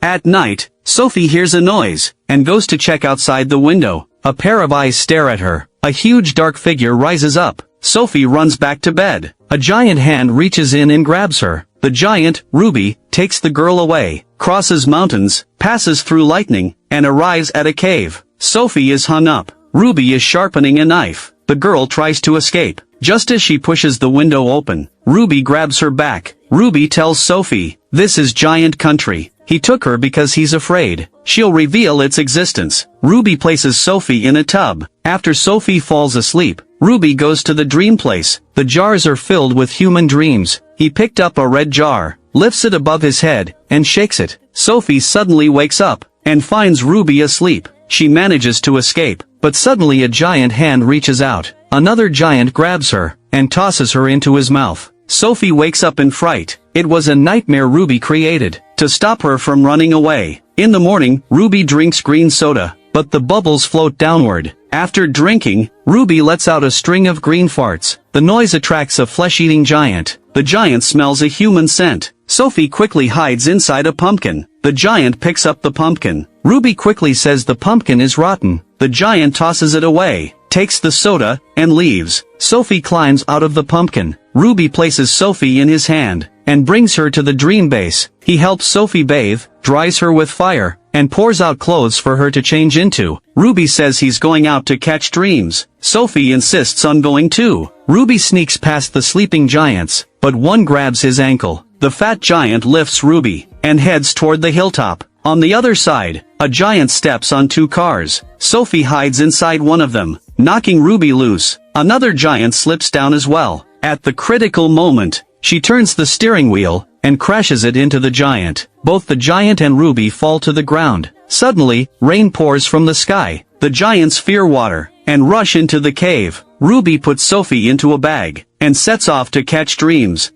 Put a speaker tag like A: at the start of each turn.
A: At night, Sophie hears a noise, and goes to check outside the window. A pair of eyes stare at her. A huge dark figure rises up. Sophie runs back to bed. A giant hand reaches in and grabs her. The giant, Ruby, takes the girl away, crosses mountains, passes through lightning, and arrives at a cave. Sophie is hung up. Ruby is sharpening a knife. The girl tries to escape. Just as she pushes the window open, Ruby grabs her back. Ruby tells Sophie, "This is giant country. He took her because he's afraid. She'll reveal its existence." Ruby places Sophie in a tub. After Sophie falls asleep, Ruby goes to the dream place. The jars are filled with human dreams. He picked up a red jar, lifts it above his head, and shakes it. Sophie suddenly wakes up, and finds Ruby asleep. She manages to escape, but suddenly a giant hand reaches out. Another giant grabs her, and tosses her into his mouth. Sophie wakes up in fright. It was a nightmare Ruby created, to stop her from running away. In the morning, Ruby drinks green soda, but the bubbles float downward. After drinking, Ruby lets out a string of green farts. The noise attracts a flesh-eating giant. The giant smells a human scent. Sophie quickly hides inside a pumpkin. The giant picks up the pumpkin. Ruby quickly says the pumpkin is rotten. The giant tosses it away, takes the soda, and leaves. Sophie climbs out of the pumpkin. Ruby places Sophie in his hand, and brings her to the dream base. He helps Sophie bathe, dries her with fire, and pours out clothes for her to change into. Ruby says he's going out to catch dreams. Sophie insists on going too. Ruby sneaks past the sleeping giants, but one grabs his ankle. The fat giant lifts Ruby, and heads toward the hilltop. On the other side, a giant steps on two cars. Sophie hides inside one of them, knocking Ruby loose. Another giant slips down as well. At the critical moment, she turns the steering wheel, and crashes it into the giant. Both the giant and Ruby fall to the ground. Suddenly, rain pours from the sky. The giants fear water, and rush into the cave. Ruby puts Sophie into a bag, and sets off to catch dreams.